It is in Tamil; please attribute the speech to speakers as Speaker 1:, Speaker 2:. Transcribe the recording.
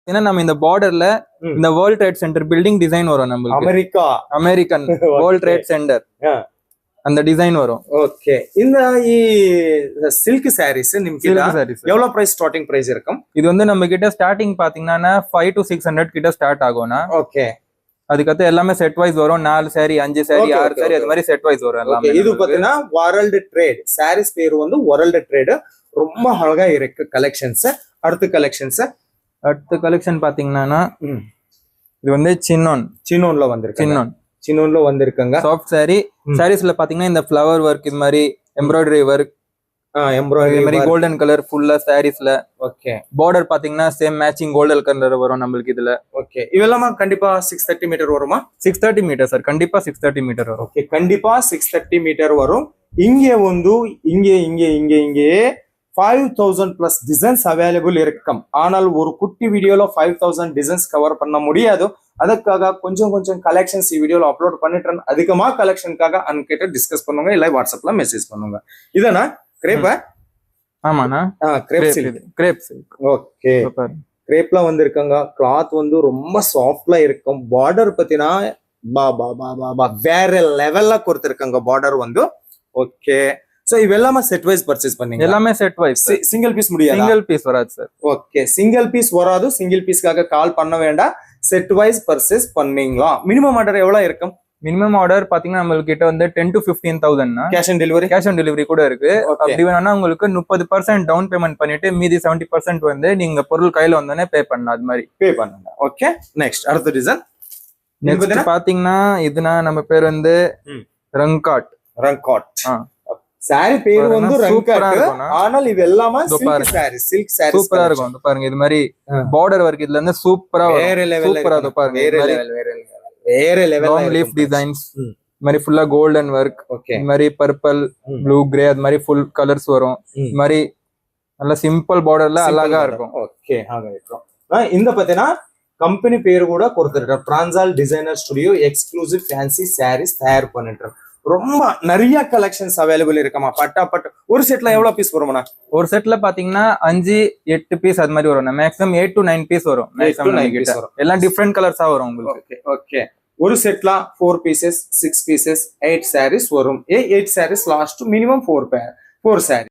Speaker 1: ஏன்னா நம்ம இந்த பார்டர்ல இந்த world trade centre building design வரும் நம்மளுக்கு அமெரிக்கன் வேர்ல்ட் ட்ரேட் சென்டர் அந்த டிசைன் வரும்.
Speaker 2: ಓಕೆ இந்த சில்க் சாரீஸ் ನಿಮಗೆ எவ்வளவு பிரைஸ் ஸ்டார்டிங் பிரைஸ் இருக்கும்?
Speaker 1: இது வந்து நம்ம கிட்ட ஸ்டார்டிங் பாத்தீங்கன்னா 5 to 600 கிட்ட ஸ்டார்ட் ஆகும்னா.
Speaker 2: ஓகே
Speaker 1: அதுக்கப்புறம் எல்லாமே செட் வைஸ் வரும். 4 சாரி 5 சாரி 6 சாரி அது மாதிரி செட் வைஸ் வரும் எல்லாமே.
Speaker 2: இது பாத்தீங்கன்னா வேர்ல்ட் ட்ரேட் சாரீஸ் பேர் வந்து வேர்ல்ட் ட்ரேட். ரொம்ப அழகா இருக்கு கலெக்ஷன்ஸ். அடுத்த கலெக்ஷன் பாத்தீங்கன்னா
Speaker 1: இது வந்து சின்னோன்ல
Speaker 2: வந்திருக்கு. சின்னோன்ல வந்திருக்காங்க.
Speaker 1: சாஃப்ட் சாரி சாரீஸ்ல பாத்தீங்கன்னா இந்த ஃப்ளவர் ஒர்க் இது மாதிரி எம்ப்ராய்டரி ஒர்க் எம்ப்ராய்டரி மாதிரி கோல்டன் கலர் ஃபுல்லா சாரீஸ்ல.
Speaker 2: ஓகே
Speaker 1: பார்டர் பாத்தீங்கன்னா சேம் மேட்சிங் கோல்டன் கலர் வரும் நம்மளுக்கு இதுல.
Speaker 2: ஓகே இதெல்லாம் கண்டிப்பா 630 மீட்டர் வருமா?
Speaker 1: 630 மீட்டர் சார், கண்டிப்பா 630 மீட்டர் வரும்.
Speaker 2: ஓகே கண்டிப்பா 630 மீட்டர் வரும். இங்கே வந்து இங்கே 5000 பிளஸ் டிசைன்ஸ் அவைலபிள் இருக்கும். ஆனால் ஒரு குட்டி வீடியோல 5000 டிசைன்ஸ் கவர் பண்ண முடியாது. அதுக்காக கொஞ்சம் கலெக்ஷன்ஸ் இந்த வீடியோல அப்லோட் பண்ணிட்டேன். அதிகமா கலெக்ஷனுக்காக அன்கிட்ட டிஸ்கஸ் பண்ணுங்க, இல்ல வாட்ஸ்அப்ல மெசேஜ் பண்ணுங்க. இதனா கிரேப்பா?
Speaker 1: ஆமாண்ணா கிரேப்.
Speaker 2: ஓகே கிரேப்ல வந்திருக்காங்க. கிளாத் வந்து ரொம்ப சாஃப்ட்ல இருக்கும். பார்டர் பத்தினா வேற லெவல்ல கொடுத்திருக்காங்க பார்டர் வந்து. ஓகே சோ இவெல்லாமே செட் வைஸ் பர்ச்சேஸ் பண்ணீங்க?
Speaker 1: எல்லாமே செட் வைஸ்.
Speaker 2: சிங்கிள் பீஸ் முடியாது?
Speaker 1: சிங்கிள் பீஸ் வராது சார்.
Speaker 2: ஓகே சிங்கிள் பீஸ் வராது. சிங்கிள் பீஸ்க்காக கால் பண்ண வேண்டாம். செட் வைஸ் பர்ச்சேஸ் பண்ணீங்களா? மினிமம் ஆர்டர் எவ்வளவு இருக்கும்?
Speaker 1: மினிமம் ஆர்டர் பாத்தீங்கன்னா நம்மளுக்கு கிட்ட வந்து 10 to 15,000
Speaker 2: கேஷ் ஆன் டெலிவரி
Speaker 1: கூட இருக்கு. அப்படி வேணா உங்களுக்கு 30% டவுன் பேமெண்ட் பண்ணிட்டு மீதி 70% வந்து நீங்க பொருள் கையில வந்தோடனே பே பண்ணலாம். அது மாதிரி
Speaker 2: பே பண்ணுங்க. ஓகே நெக்ஸ்ட் அடுத்த டிசைன்
Speaker 1: நெக்ஸ்ட் பாத்தீங்கன்னா இதுனா நம்ம பேர் வந்து ரங்காட்.
Speaker 2: சாரி பேர் வந்து ரங்காட். ஆனால் இது எல்லாமே சில்க் சாரி
Speaker 1: சூப்பரா இருக்கும். பாருங்க இது மாதிரி பார்டர் வர்க் இதுல இருந்து சூப்பரா
Speaker 2: வேற லெவல்ல
Speaker 1: பாருங்க.
Speaker 2: வேற லெவல்
Speaker 1: லீஃப் டிசைன்ஸ் மாதிரி ஃபுல்லா கோல்டன் ஒர்க்.
Speaker 2: ஓகே
Speaker 1: இந்த மாதிரி பர்பிள் ப்ளூ கிரே அது மாதிரி ஃபுல் கலர்ஸ் வரும். இந்த மாதிரி நல்ல சிம்பிள் பார்டர்ல அழகா இருக்கும்.
Speaker 2: ஓகே இந்த பாத்தீங்கன்னா கம்பெனி பேரு கூட கொடுத்துருக்கோம். பிரான்சால் designer studio exclusive fancy saris தயார் பண்ணிட்டு ரொம்ப நிறைய கலெக்ஷன்ஸ் அவைலபிள் இருக்குமா? பட்டு ஒரு செட்ல எவ்வளவு பீஸ் வரும்னா?
Speaker 1: ஒரு செட்ல பாத்தீங்கன்னா 5-8 பீஸ் அது மாதிரி வரும். மேக்ஸிமம் 8 to 9 பீஸ் வரும். எல்லாம் டிஃப்ரெண்ட் கலர்ஸா வரும் உங்களுக்கு.
Speaker 2: ஓகே ஒரு செட்ல 4 பீசஸ் 6 பீசஸ் 8 சாரீஸ் வரும். 8 சாரீஸ் லாஸ்ட் மினிமம் 4 சாரி